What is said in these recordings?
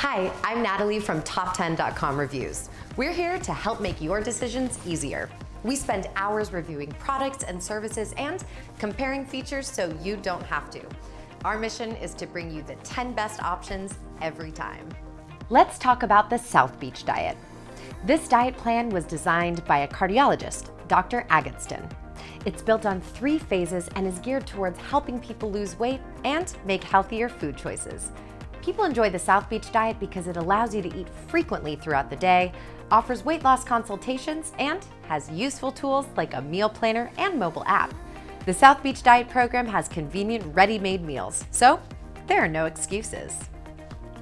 Hi, I'm Natalie from top10.com reviews. We're here to help make your decisions easier. We spend hours reviewing products and services and comparing features so you don't have to. Our mission is to bring you the 10 best options every time. Let's talk about the South Beach diet. This diet plan was designed by a cardiologist, Dr. Agatston. It's built on 3 phases and is geared towards helping people lose weight and make healthier food choices. People enjoy the South Beach diet because it allows you to eat frequently throughout the day, offers weight loss consultations, and has useful tools like a meal planner and mobile app. The South Beach diet program has convenient, ready-made meals, so there are no excuses.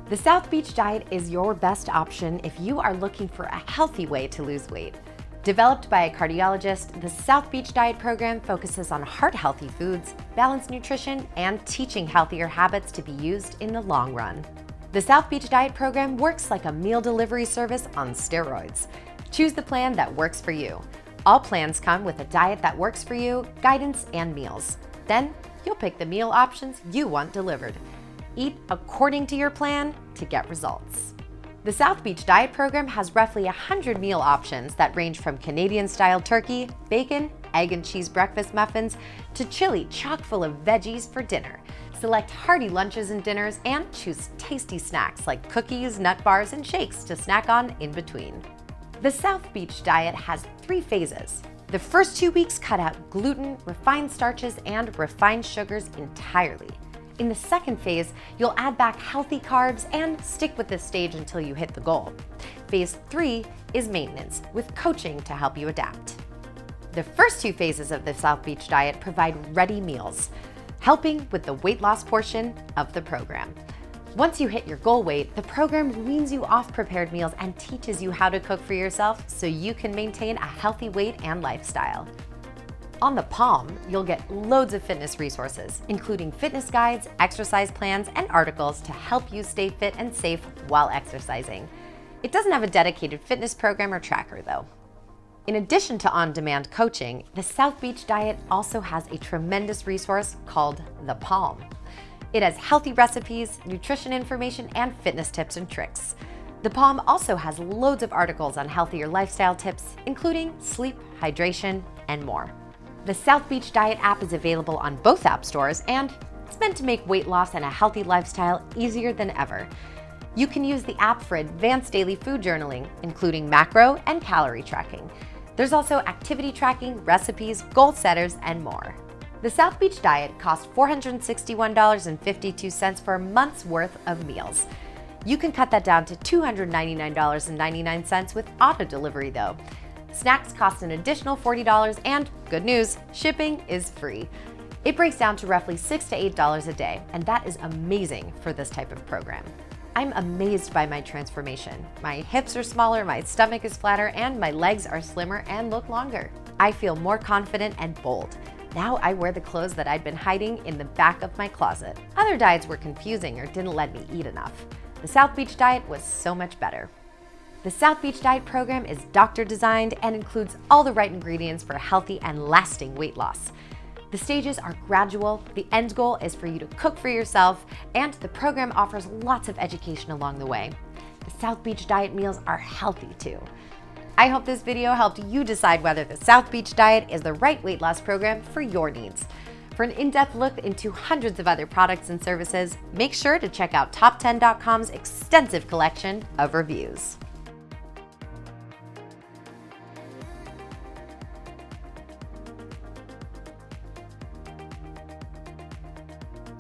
The South Beach diet is your best option if you are looking for a healthy way to lose weight. Developed by a cardiologist, the South Beach diet program focuses on heart-healthy foods, balanced nutrition, and teaching healthier habits to be used in the long run. The South Beach diet program works like a meal delivery service on steroids. Choose the plan that works for you. All plans come with a diet that works for you, guidance, and meals. Then you'll pick the meal options you want delivered. Eat according to your plan to get results. The South Beach diet program has roughly 100 meal options that range from Canadian-style turkey, bacon, egg and cheese breakfast muffins, to chili chock full of veggies for dinner. Select hearty lunches and dinners and choose tasty snacks like cookies, nut bars, and shakes to snack on in between. The South Beach diet has 3 phases. The first 2 weeks cut out gluten, refined starches, and refined sugars entirely. In the second phase, you'll add back healthy carbs and stick with this stage until you hit the goal. Phase 3 is maintenance, with coaching to help you adapt. The first 2 phases of the South Beach diet provide ready meals, helping with the weight loss portion of the program. Once you hit your goal weight, the program weans you off prepared meals and teaches you how to cook for yourself so you can maintain a healthy weight and lifestyle. On the Palm, you'll get loads of fitness resources, including fitness guides, exercise plans, and articles to help you stay fit and safe while exercising. It doesn't have a dedicated fitness program or tracker, though. In addition to on-demand coaching, the South Beach diet also has a tremendous resource called The Palm. It has healthy recipes, nutrition information, and fitness tips and tricks. The Palm also has loads of articles on healthier lifestyle tips, including sleep, hydration, and more. The South Beach Diet app is available on both app stores, and it's meant to make weight loss and a healthy lifestyle easier than ever. You can use the app for advanced daily food journaling, including macro and calorie tracking. There's also activity tracking, recipes, goal setters, and more. The South Beach Diet costs $461.52 for a month's worth of meals. You can cut that down to $299.99 with auto delivery, though. Snacks cost an additional $40, and good news, shipping is free. It breaks down to roughly $6 to $8 a day, and that is amazing for this type of program. I'm amazed by my transformation. My hips are smaller, my stomach is flatter, and my legs are slimmer and look longer. I feel more confident and bold. Now I wear the clothes that I'd been hiding in the back of my closet. Other diets were confusing or didn't let me eat enough. The South Beach diet was so much better. The South Beach diet program is doctor-designed and includes all the right ingredients for healthy and lasting weight loss. The stages are gradual, the end goal is for you to cook for yourself, and the program offers lots of education along the way. The South Beach diet meals are healthy too. I hope this video helped you decide whether the South Beach diet is the right weight loss program for your needs. For an in-depth look into hundreds of other products and services, make sure to check out top10.com's extensive collection of reviews.